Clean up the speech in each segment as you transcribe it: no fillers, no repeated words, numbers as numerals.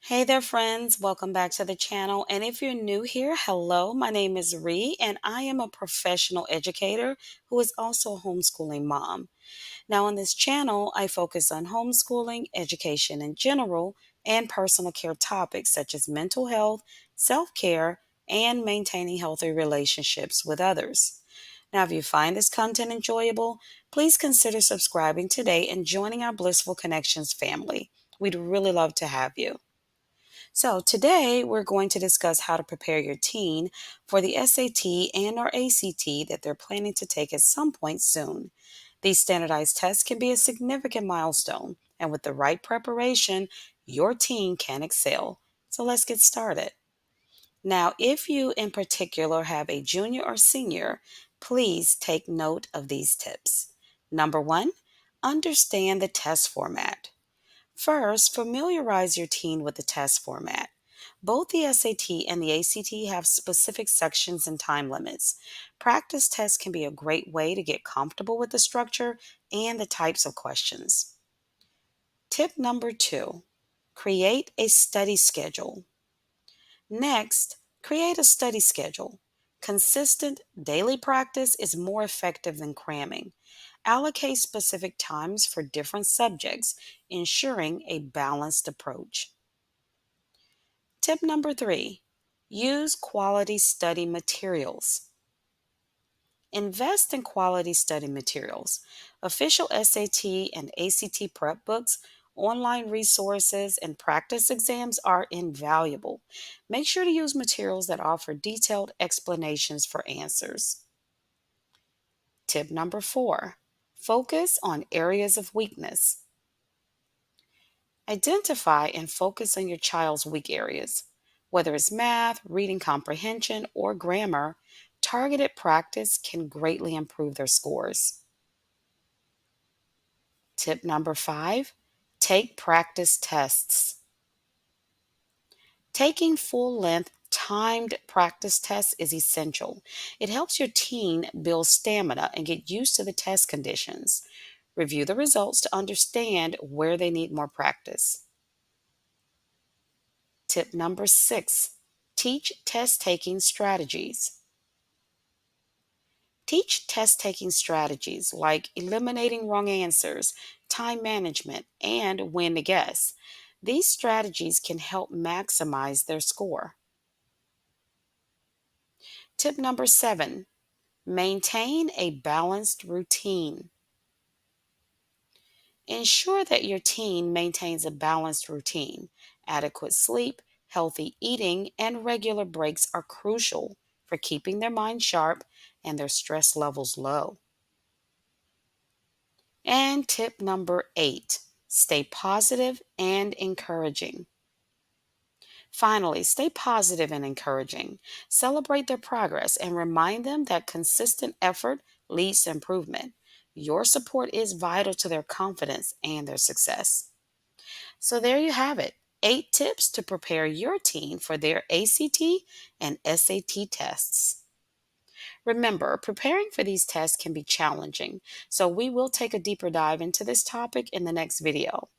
Hey there, friends. Welcome back to the channel. And if you're new here, hello, my name is Ree, and I am a professional educator who is also a homeschooling mom. Now, on this channel, I focus on homeschooling, education in general, and personal care topics such as mental health, self care, and maintaining healthy relationships with others. Now, if you find this content enjoyable, please consider subscribing today and joining our Blissful Connections family. We'd really love to have you. So, today we're going to discuss how to prepare your teen for the SAT and or ACT that they're planning to take at some point soon. These standardized tests can be a significant milestone, and with the right preparation, your teen can excel. So, let's get started. Now, if you in particular have a junior or senior, please take note of these tips. Number one, understand the test format. First, familiarize your teen with the test format. Both the SAT and the ACT have specific sections and time limits. Practice tests can be a great way to get comfortable with the structure and the types of questions. Tip number two, create a study schedule. Next, create a study schedule. Consistent daily practice is more effective than cramming. Allocate specific times for different subjects, ensuring a balanced approach. Tip number three, use quality study materials. Invest in quality study materials. Official SAT and ACT prep books, online resources, and practice exams are invaluable. Make sure to use materials that offer detailed explanations for answers. Tip number four, focus on areas of weakness. Identify and focus on your child's weak areas. Whether it's math, reading comprehension, or grammar, targeted practice can greatly improve their scores. Tip number five, take practice tests. Taking full length, timed practice tests is essential. It helps your teen build stamina and get used to the test conditions. Review the results to understand where they need more practice. Tip number six, teach test taking strategies. Teach test taking strategies like eliminating wrong answers, time management, and when to guess. These strategies can help maximize their score. Tip number seven, maintain a balanced routine. Ensure that your teen maintains a balanced routine. Adequate sleep, healthy eating, and regular breaks are crucial for keeping their mind sharp and their stress levels low. And tip number eight, stay positive and encouraging. Finally, stay positive and encouraging. Celebrate their progress and remind them that consistent effort leads to improvement. Your support is vital to their confidence and their success. So there you have it. 8 tips to prepare your teen for their ACT and SAT tests. Remember, preparing for these tests can be challenging, so we will take a deeper dive into this topic in the next video.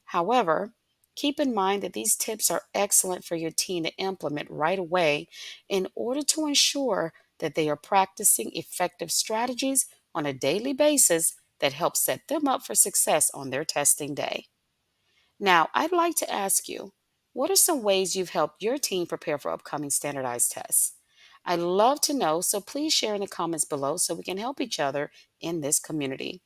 However, keep in mind that these tips are excellent for your teen to implement right away in order to ensure that they are practicing effective strategies on a daily basis that help set them up for success on their testing day. Now, I'd like to ask you, what are some ways you've helped your team prepare for upcoming standardized tests? I'd love to know, so please share in the comments below so we can help each other in this community.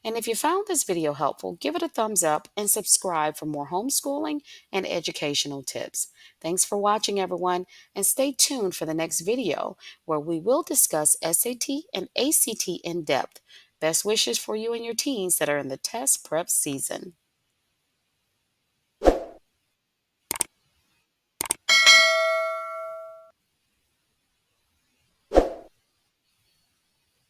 And if you found this video helpful, give it a thumbs up and subscribe for more homeschooling and educational tips. Thanks for watching, everyone, and stay tuned for the next video where we will discuss SAT and ACT in depth. Best wishes for you and your teens that are in the test prep season.